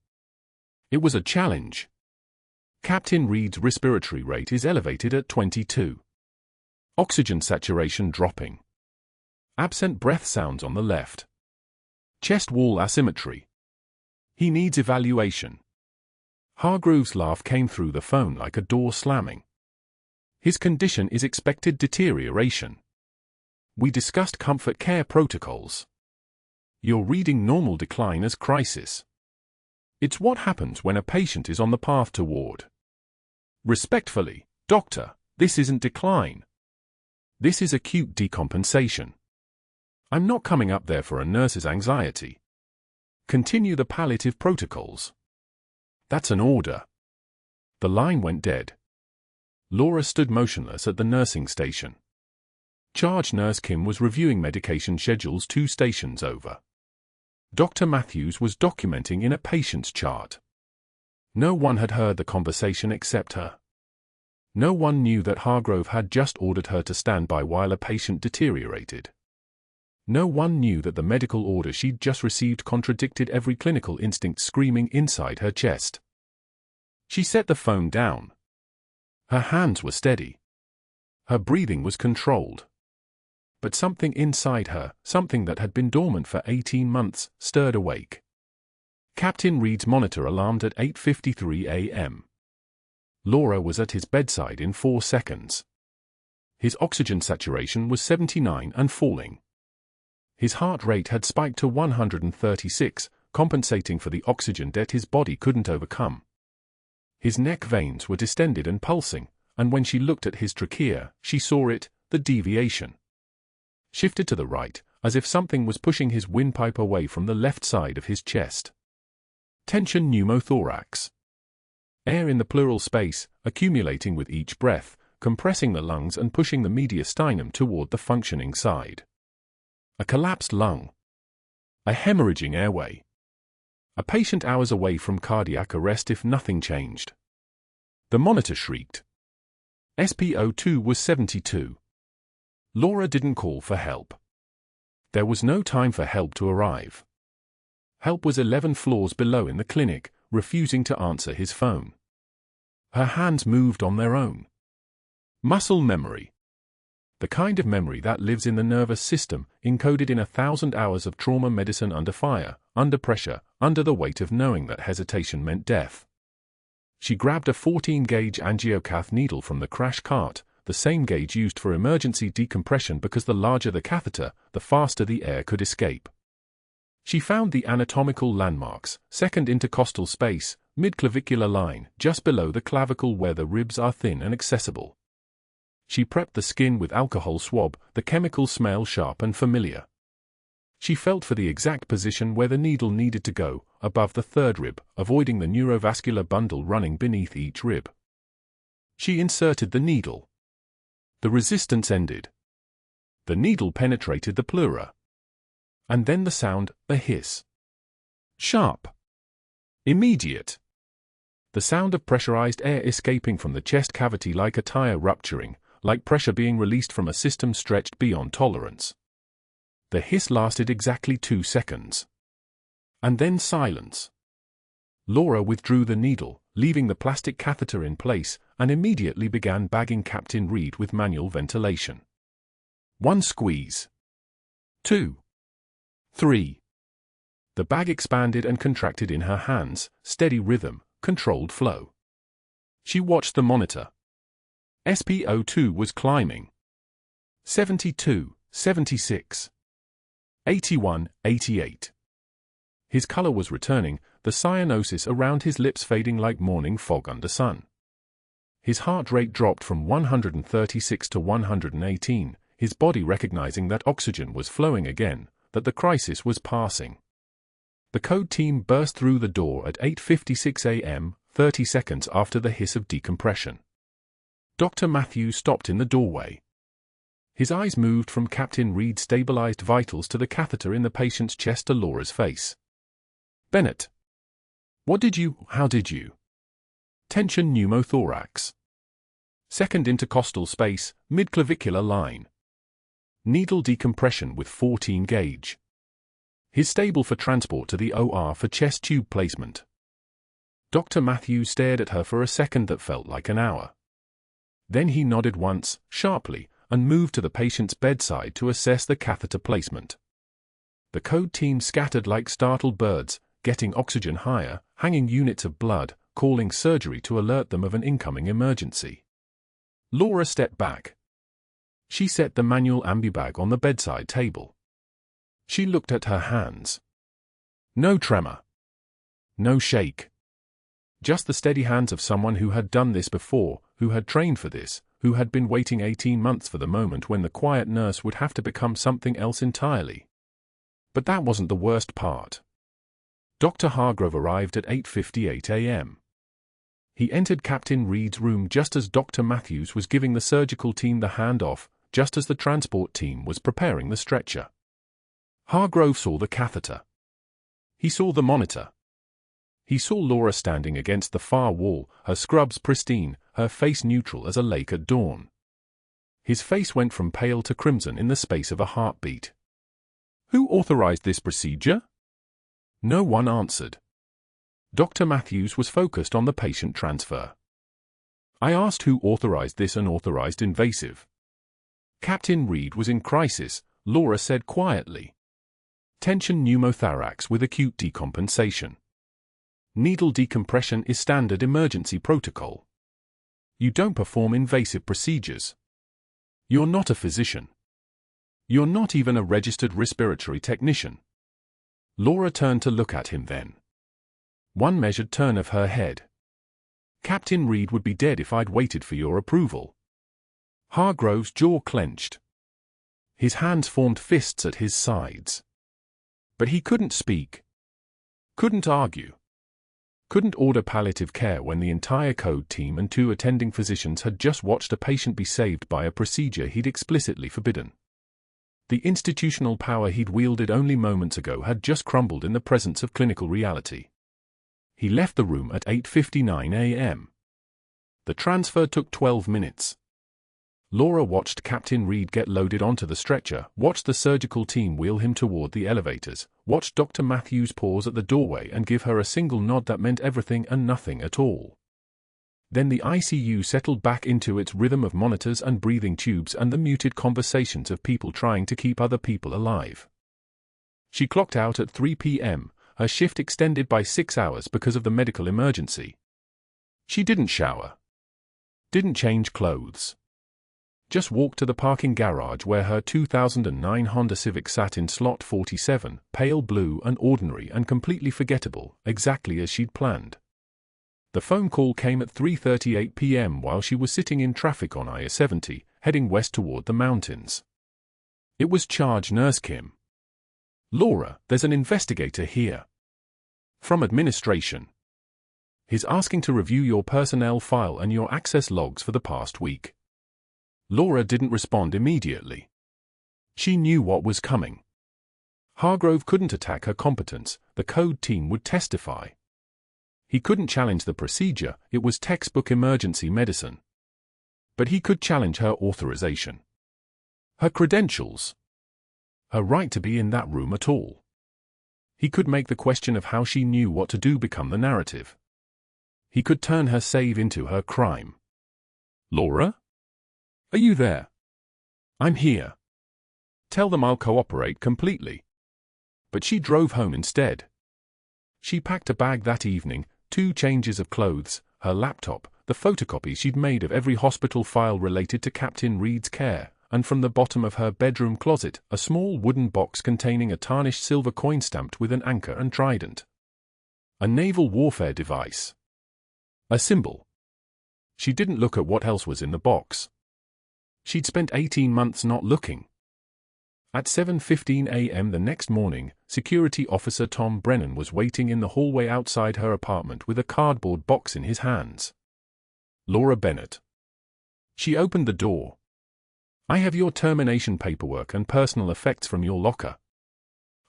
It was a challenge. Captain Reed's respiratory rate is elevated at 22. Oxygen saturation dropping. Absent breath sounds on the left. Chest wall asymmetry. He needs evaluation. Hargrove's laugh came through the phone like a door slamming. His condition is expected deterioration. We discussed comfort care protocols. You're reading normal decline as crisis. It's what happens when a patient is on the path toward. Respectfully, doctor, this isn't decline. This is acute decompensation. I'm not coming up there for a nurse's anxiety. Continue the palliative protocols. That's an order. The line went dead. Laura stood motionless at the nursing station. Charge nurse Kim was reviewing medication schedules 2 stations over. Dr. Matthews was documenting in a patient's chart. No one had heard the conversation except her. No one knew that Hargrove had just ordered her to stand by while a patient deteriorated. No one knew that the medical order she'd just received contradicted every clinical instinct screaming inside her chest. She set the phone down. Her hands were steady. Her breathing was controlled. But something inside her, something that had been dormant for 18 months, stirred awake. Captain Reed's monitor alarmed at 8:53 a.m. Laura was at his bedside in 4 seconds. His oxygen saturation was 79 and falling. His heart rate had spiked to 136, compensating for the oxygen debt his body couldn't overcome. His neck veins were distended and pulsing, and when she looked at his trachea, she saw it, the deviation shifted to the right, as if something was pushing his windpipe away from the left side of his chest. Tension pneumothorax. Air in the pleural space, accumulating with each breath, compressing the lungs and pushing the mediastinum toward the functioning side. A collapsed lung. A hemorrhaging airway. A patient hours away from cardiac arrest if nothing changed. The monitor shrieked. SpO2 was 72. Laura didn't call for help. There was no time for help to arrive. Help was 11 floors below in the clinic, refusing to answer his phone. Her hands moved on their own. Muscle memory. The kind of memory that lives in the nervous system, encoded in 1,000 hours of trauma medicine under fire, under pressure, under the weight of knowing that hesitation meant death. She grabbed a 14-gauge angiocath needle from the crash cart, the same gauge used for emergency decompression because the larger the catheter, the faster the air could escape. She found the anatomical landmarks, second intercostal space, mid-clavicular line, just below the clavicle where the ribs are thin and accessible. She prepped the skin with alcohol swab, the chemicals smell sharp and familiar. She felt for the exact position where the needle needed to go, above the third rib, avoiding the neurovascular bundle running beneath each rib. She inserted the needle. The resistance ended. The needle penetrated the pleura. And then the sound, a hiss. Sharp. Immediate. The sound of pressurized air escaping from the chest cavity like a tire rupturing, like pressure being released from a system stretched beyond tolerance. The hiss lasted exactly 2 seconds. And then silence. Laura withdrew the needle, leaving the plastic catheter in place, and immediately began bagging Captain Reed with manual ventilation. 1 squeeze. 2. 3. The bag expanded and contracted in her hands, steady rhythm, controlled flow. She watched the monitor. SpO2 was climbing. 72, 76. 81, 88. His color was returning, the cyanosis around his lips fading like morning fog under sun. His heart rate dropped from 136 to 118, his body recognizing that oxygen was flowing again, that the crisis was passing. The code team burst through the door at 8:56 a.m., 30 seconds after the hiss of decompression. Dr. Matthews stopped in the doorway. His eyes moved from Captain Reed's stabilized vitals to the catheter in the patient's chest to Laura's face. Bennett. How did you? Tension pneumothorax. Second intercostal space, mid-clavicular line. Needle decompression with 14 gauge. His stable for transport to the OR for chest tube placement. Dr. Matthews stared at her for a second that felt like an hour. Then he nodded once, sharply, and moved to the patient's bedside to assess the catheter placement. The code team scattered like startled birds, getting oxygen higher, hanging units of blood, calling surgery to alert them of an incoming emergency. Laura stepped back. She set the manual ambibag on the bedside table. She looked at her hands. No tremor. No shake. Just the steady hands of someone who had done this before, who had trained for this, who had been waiting 18 months for the moment when the quiet nurse would have to become something else entirely. But that wasn't the worst part. Dr. Hargrove arrived at 8:58 a.m. He entered Captain Reed's room just as Dr. Matthews was giving the surgical team the handoff, just as the transport team was preparing the stretcher. Hargrove saw the catheter. He saw the monitor. He saw Laura standing against the far wall, her scrubs pristine, her face neutral as a lake at dawn. His face went from pale to crimson in the space of a heartbeat. Who authorized this procedure? No one answered. Dr. Matthews was focused on the patient transfer. I asked who authorized this unauthorized invasive. Captain Reed was in crisis, Laura said quietly. Tension pneumothorax with acute decompensation. Needle decompression is standard emergency protocol. You don't perform invasive procedures. You're not a physician. You're not even a registered respiratory technician. Laura turned to look at him then. One measured turn of her head. Captain Reed would be dead if I'd waited for your approval. Hargrove's jaw clenched. His hands formed fists at his sides. But he couldn't speak. Couldn't argue. Couldn't order palliative care when the entire code team and 2 attending physicians had just watched a patient be saved by a procedure he'd explicitly forbidden. The institutional power he'd wielded only moments ago had just crumbled in the presence of clinical reality. He left the room at 8:59 a.m. The transfer took 12 minutes. Laura watched Captain Reed get loaded onto the stretcher, watched the surgical team wheel him toward the elevators, watched Dr. Matthews pause at the doorway and give her a single nod that meant everything and nothing at all. Then the ICU settled back into its rhythm of monitors and breathing tubes and the muted conversations of people trying to keep other people alive. She clocked out at 3 p.m., her shift extended by 6 hours because of the medical emergency. She didn't shower. Didn't change clothes. Just walked to the parking garage where her 2009 Honda Civic sat in slot 47, pale blue and ordinary and completely forgettable, exactly as she'd planned. The phone call came at 3:38 p.m. while she was sitting in traffic on I-70, heading west toward the mountains. It was Charge Nurse Kim. Laura, there's an investigator here. From administration. He's asking to review your personnel file and your access logs for the past week. Laura didn't respond immediately. She knew what was coming. Hargrove couldn't attack her competence, the code team would testify. He couldn't challenge the procedure, it was textbook emergency medicine. But he could challenge her authorization. Her credentials. Her right to be in that room at all. He could make the question of how she knew what to do become the narrative. He could turn her save into her crime. Laura? Are you there? I'm here. Tell them I'll cooperate completely. But she drove home instead. She packed a bag that evening, 2 changes of clothes, her laptop, the photocopies she'd made of every hospital file related to Captain Reed's care, and from the bottom of her bedroom closet, a small wooden box containing a tarnished silver coin stamped with an anchor and trident. A naval warfare device. A symbol. She didn't look at what else was in the box. She'd spent 18 months not looking. At 7:15 a.m. the next morning, Security Officer Tom Brennan was waiting in the hallway outside her apartment with a cardboard box in his hands. Laura Bennett. She opened the door. I have your termination paperwork and personal effects from your locker.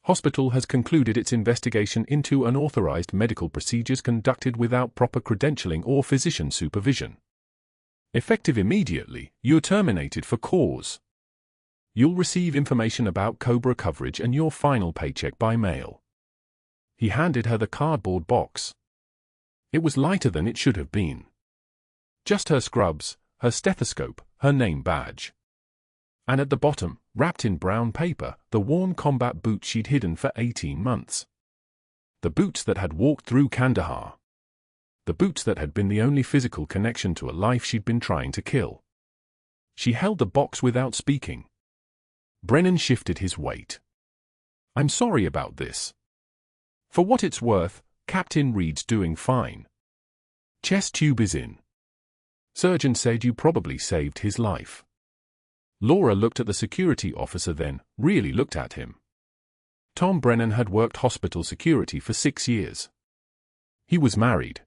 Hospital has concluded its investigation into unauthorized medical procedures conducted without proper credentialing or physician supervision. Effective immediately, you're terminated for cause. You'll receive information about COBRA coverage and your final paycheck by mail. He handed her the cardboard box. It was lighter than it should have been. Just her scrubs, her stethoscope, her name badge. And at the bottom, wrapped in brown paper, the worn combat boots she'd hidden for 18 months. The boots that had walked through Kandahar. The boots that had been the only physical connection to a life she'd been trying to kill. She held the box without speaking. Brennan shifted his weight. I'm sorry about this. For what it's worth, Captain Reed's doing fine. Chest tube is in. Surgeon said you probably saved his life. Laura looked at the security officer then, really looked at him. Tom Brennan had worked hospital security for 6 years. He was married.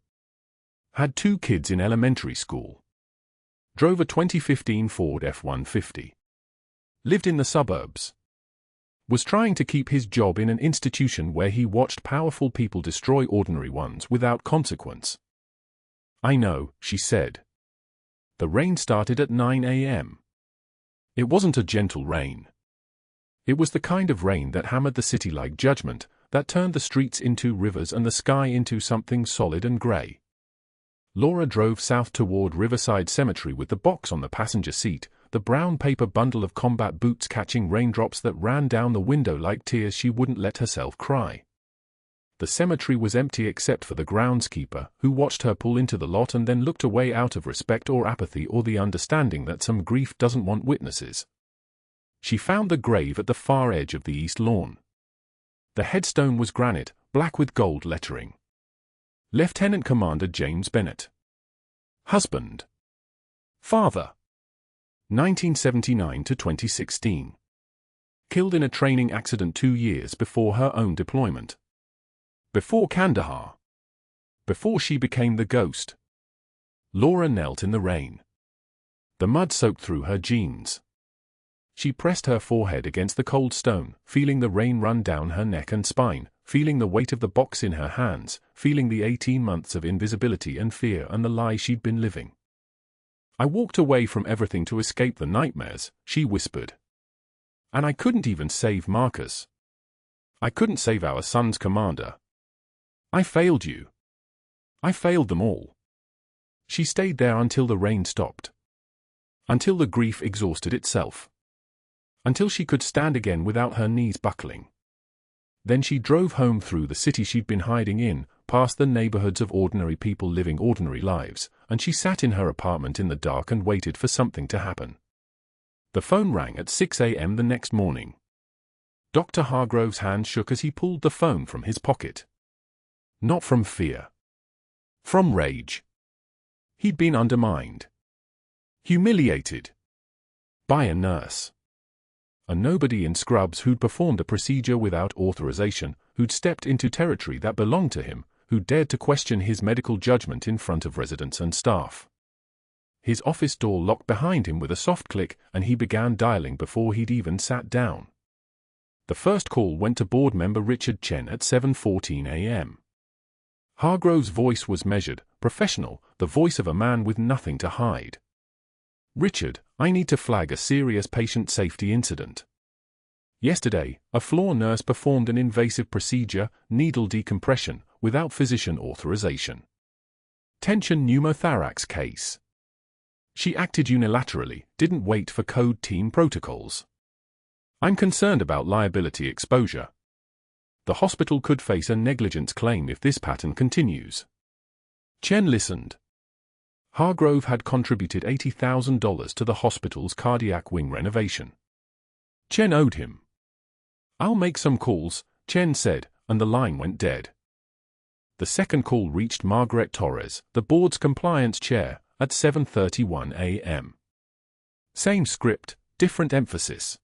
Had 2 kids in elementary school. Drove a 2015 Ford F-150. Lived in the suburbs. Was trying to keep his job in an institution where he watched powerful people destroy ordinary ones without consequence. I know, she said. The rain started at 9 a.m. It wasn't a gentle rain. It was the kind of rain that hammered the city like judgment, that turned the streets into rivers and the sky into something solid and grey. Laura drove south toward Riverside Cemetery with the box on the passenger seat, the brown paper bundle of combat boots catching raindrops that ran down the window like tears she wouldn't let herself cry. The cemetery was empty except for the groundskeeper, who watched her pull into the lot and then looked away out of respect or apathy or the understanding that some grief doesn't want witnesses. She found the grave at the far edge of the east lawn. The headstone was granite, black with gold lettering. Lieutenant Commander James Bennett. Husband. Father. 1979 to 2016. Killed in a training accident 2 years before her own deployment. Before Kandahar. Before she became the ghost. Laura knelt in the rain. The mud soaked through her jeans. She pressed her forehead against the cold stone, feeling the rain run down her neck and spine, feeling the weight of the box in her hands, feeling the 18 months of invisibility and fear and the lie she'd been living. I walked away from everything to escape the nightmares, she whispered. And I couldn't even save Marcus. I couldn't save our son's commander. I failed you. I failed them all. She stayed there until the rain stopped. Until the grief exhausted itself. Until she could stand again without her knees buckling. Then she drove home through the city she'd been hiding in, past the neighborhoods of ordinary people living ordinary lives, and she sat in her apartment in the dark and waited for something to happen. The phone rang at 6 a.m. the next morning. Dr. Hargrove's hand shook as he pulled the phone from his pocket. Not from fear. From rage. He'd been undermined. Humiliated. By a nurse. A nobody in scrubs who'd performed a procedure without authorization, who'd stepped into territory that belonged to him, who dared to question his medical judgment in front of residents and staff. His office door locked behind him with a soft click, and he began dialing before he'd even sat down. The first call went to board member Richard Chen at 7:14 a.m. Hargrove's voice was measured, professional, the voice of a man with nothing to hide. Richard, I need to flag a serious patient safety incident. Yesterday, a floor nurse performed an invasive procedure, needle decompression, without physician authorization. Tension pneumothorax case. She acted unilaterally, didn't wait for code team protocols. I'm concerned about liability exposure. The hospital could face a negligence claim if this pattern continues. Chen listened. Hargrove had contributed $80,000 to the hospital's cardiac wing renovation. Chen owed him. I'll make some calls, Chen said, and the line went dead. The second call reached Margaret Torres, the board's compliance chair, at 7:31 a.m. Same script, different emphasis.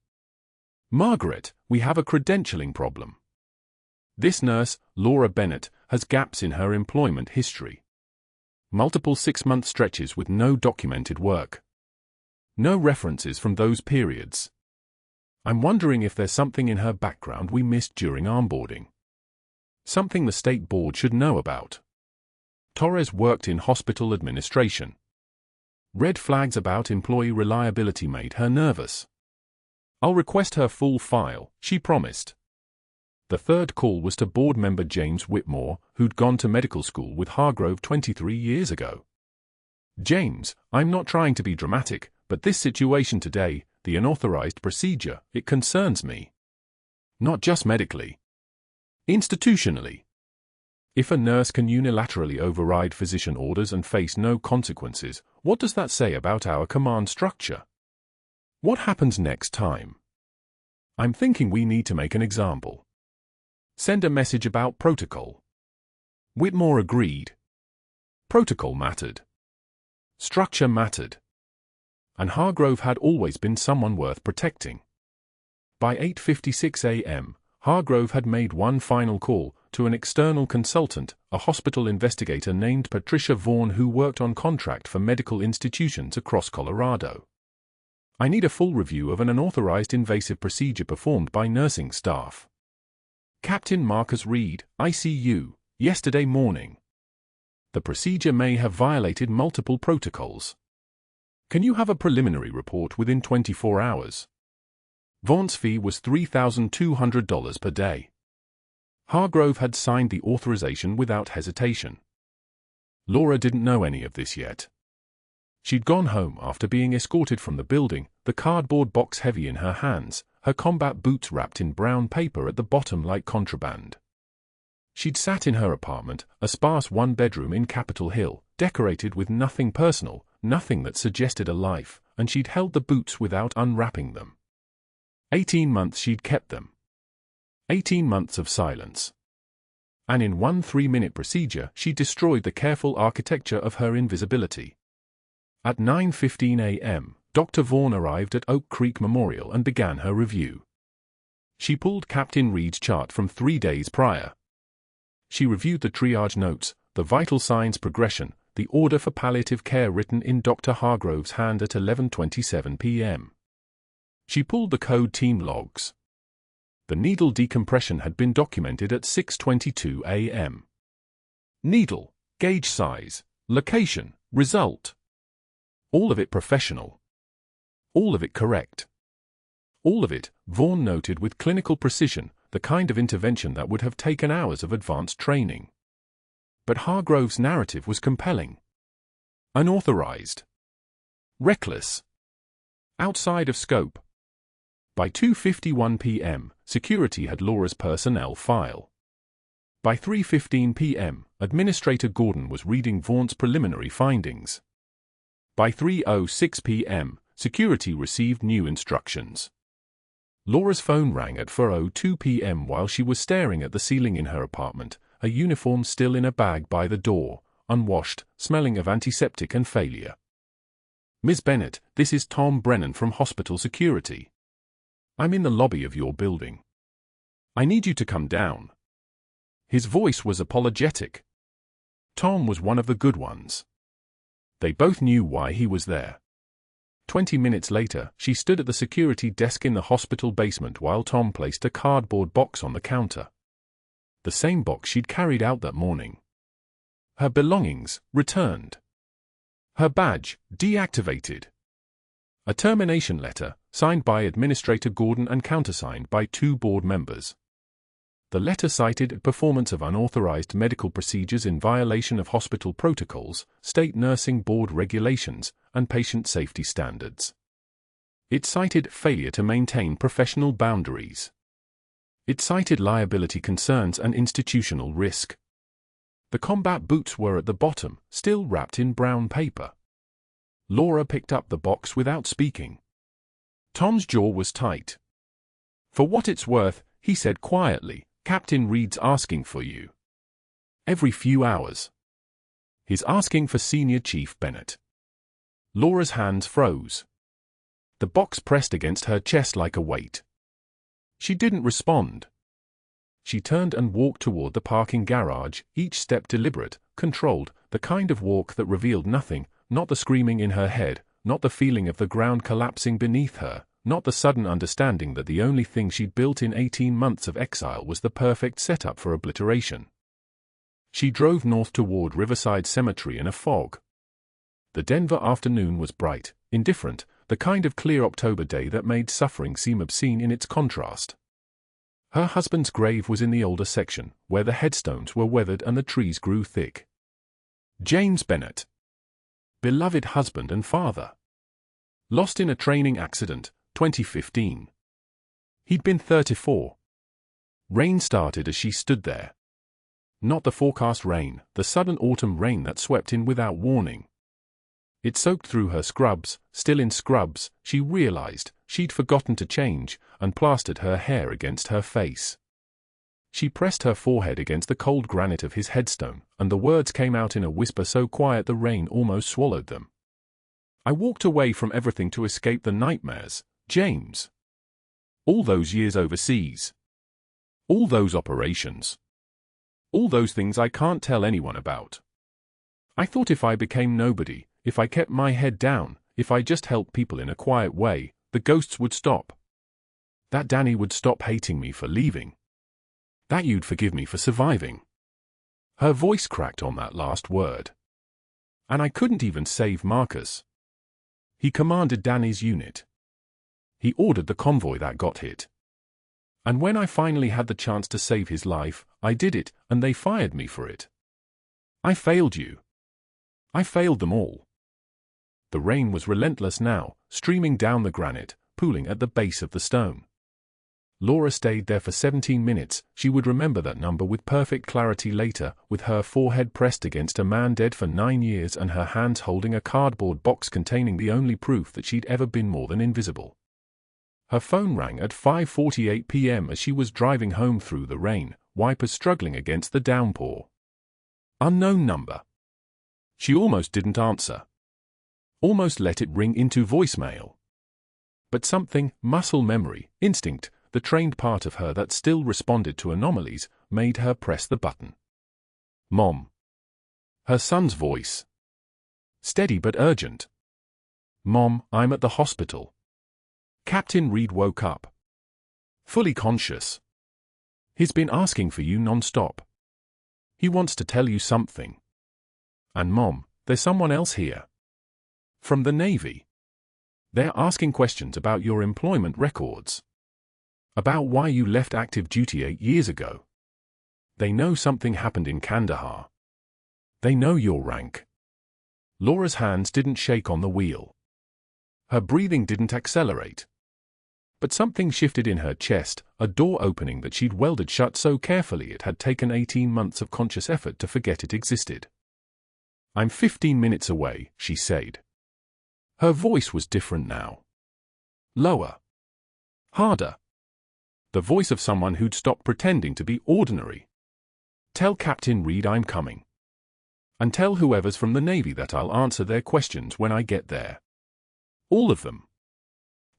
Margaret, we have a credentialing problem. This nurse, Laura Bennett, has gaps in her employment history. Multiple 6-month stretches with no documented work. No references from those periods. I'm wondering if there's something in her background we missed during onboarding. Something the state board should know about. Torres worked in hospital administration. Red flags about employee reliability made her nervous. I'll request her full file, she promised. The third call was to board member James Whitmore, who'd gone to medical school with Hargrove 23 years ago. James, I'm not trying to be dramatic, but this situation today, the unauthorized procedure, it concerns me. Not just medically. Institutionally. If a nurse can unilaterally override physician orders and face no consequences, what does that say about our command structure? What happens next time? I'm thinking we need to make an example. Send a message about protocol. Whitmore agreed. Protocol mattered. Structure mattered. And Hargrove had always been someone worth protecting. By 8:56 a.m., Hargrove had made one final call to an external consultant, a hospital investigator named Patricia Vaughn who worked on contract for medical institutions across Colorado. I need a full review of an unauthorized invasive procedure performed by nursing staff. Captain Marcus Reed, ICU, yesterday morning. The procedure may have violated multiple protocols. Can you have a preliminary report within 24 hours? Vaughn's fee was $3,200 per day. Hargrove had signed the authorization without hesitation. Laura didn't know any of this yet. She'd gone home after being escorted from the building, the cardboard box heavy in her hands, her combat boots wrapped in brown paper at the bottom like contraband. She'd sat in her apartment, a sparse one-bedroom in Capitol Hill, decorated with nothing personal, nothing that suggested a life, and she'd held the boots without unwrapping them. 18 months she'd kept them. 18 months of silence. And in one 3-minute procedure she destroyed the careful architecture of her invisibility. At 9:15 a.m., Dr. Vaughn arrived at Oak Creek Memorial and began her review. She pulled Captain Reed's chart from 3 days prior. She reviewed the triage notes, the vital signs progression, the order for palliative care written in Dr. Hargrove's hand at 11:27 p.m. She pulled the code team logs. The needle decompression had been documented at 6:22 a.m. Needle, gauge size, location, result. All of it professional. All of it correct. All of it, Vaughn noted with clinical precision, the kind of intervention that would have taken hours of advanced training. But Hargrove's narrative was compelling. Unauthorized. Reckless. Outside of scope. By 2:51 p.m., security had Laura's personnel file. By 3:15 p.m., Administrator Gordon was reading Vaughn's preliminary findings. By 3:06 p.m., security received new instructions. Laura's phone rang at 4:02 p.m. while she was staring at the ceiling in her apartment, a uniform still in a bag by the door, unwashed, smelling of antiseptic and failure. "Ms. Bennett, this is Tom Brennan from hospital security. I'm in the lobby of your building. I need you to come down." His voice was apologetic. Tom was one of the good ones. They both knew why he was there. 20 minutes later, she stood at the security desk in the hospital basement while Tom placed a cardboard box on the counter. The same box she'd carried out that morning. Her belongings, returned. Her badge, deactivated. A termination letter, signed by Administrator Gordon and countersigned by 2 board members. The letter cited performance of unauthorized medical procedures in violation of hospital protocols, state nursing board regulations, and patient safety standards. It cited failure to maintain professional boundaries. It cited liability concerns and institutional risk. The combat boots were at the bottom, still wrapped in brown paper. Laura picked up the box without speaking. Tom's jaw was tight. "For what it's worth," he said quietly, "Captain Reed's asking for you. Every few hours. He's asking for Senior Chief Bennett." Laura's hands froze. The box pressed against her chest like a weight. She didn't respond. She turned and walked toward the parking garage, each step deliberate, controlled, the kind of walk that revealed nothing, not the screaming in her head, not the feeling of the ground collapsing beneath her, not the sudden understanding that the only thing she'd built in 18 months of exile was the perfect setup for obliteration. She drove north toward Riverside Cemetery in a fog. The Denver afternoon was bright, indifferent, the kind of clear October day that made suffering seem obscene in its contrast. Her husband's grave was in the older section, where the headstones were weathered and the trees grew thick. James Bennett. Beloved husband and father. Lost in a training accident, 2015. He'd been 34. Rain started as she stood there. Not the forecast rain, the sudden autumn rain that swept in without warning. It soaked through her scrubs. Still in scrubs, she realized she'd forgotten to change, and plastered her hair against her face. She pressed her forehead against the cold granite of his headstone, and the words came out in a whisper so quiet the rain almost swallowed them. "I walked away from everything to escape the nightmares, James. All those years overseas. All those operations. All those things I can't tell anyone about. I thought if I became nobody, if I kept my head down, if I just helped people in a quiet way, the ghosts would stop. That Danny would stop hating me for leaving. That you'd forgive me for surviving." Her voice cracked on that last word. "And I couldn't even save Marcus. He commanded Danny's unit. He ordered the convoy that got hit. And when I finally had the chance to save his life, I did it, and they fired me for it. I failed you. I failed them all." The rain was relentless now, streaming down the granite, pooling at the base of the stone. Laura stayed there for 17 minutes. She would remember that number with perfect clarity later, with her forehead pressed against a man dead for 9 years and her hands holding a cardboard box containing the only proof that she'd ever been more than invisible. Her phone rang at 5:48 p.m. as she was driving home through the rain, wipers struggling against the downpour. Unknown number. She almost didn't answer. Almost let it ring into voicemail. But something, muscle memory, instinct, the trained part of her that still responded to anomalies, made her press the button. Mom. Her son's voice. Steady but urgent. Mom, I'm at the hospital. Captain Reed woke up. Fully conscious. He's been asking for you non-stop. He wants to tell you something. And Mom, there's someone else here. From the Navy. They're asking questions about your employment records. About why you left active duty 8 years ago. They know something happened in Kandahar. They know your rank. Laura's hands didn't shake on the wheel. Her breathing didn't accelerate. But something shifted in her chest, a door opening that she'd welded shut so carefully it had taken 18 months of conscious effort to forget it existed. I'm 15 minutes away, she said. Her voice was different now. Lower. Harder. The voice of someone who'd stopped pretending to be ordinary. Tell Captain Reed I'm coming. And tell whoever's from the Navy that I'll answer their questions when I get there. All of them.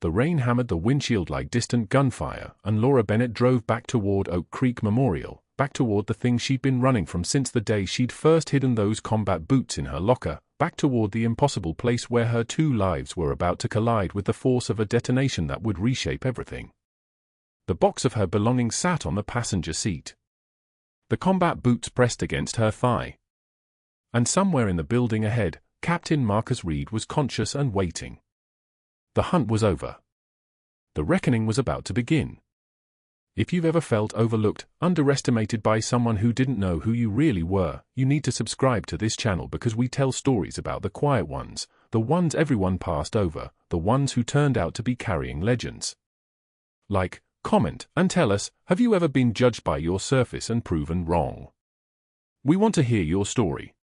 The rain hammered the windshield like distant gunfire, and Laura Bennett drove back toward Oak Creek Memorial, back toward the thing she'd been running from since the day she'd first hidden those combat boots in her locker, back toward the impossible place where her two lives were about to collide with the force of a detonation that would reshape everything. The box of her belongings sat on the passenger seat. The combat boots pressed against her thigh. And somewhere in the building ahead, Captain Marcus Reed was conscious and waiting. The hunt was over. The reckoning was about to begin. If you've ever felt overlooked, underestimated by someone who didn't know who you really were, you need to subscribe to this channel because we tell stories about the quiet ones, the ones everyone passed over, the ones who turned out to be carrying legends. Like, comment, and tell us, have you ever been judged by your surface and proven wrong? We want to hear your story.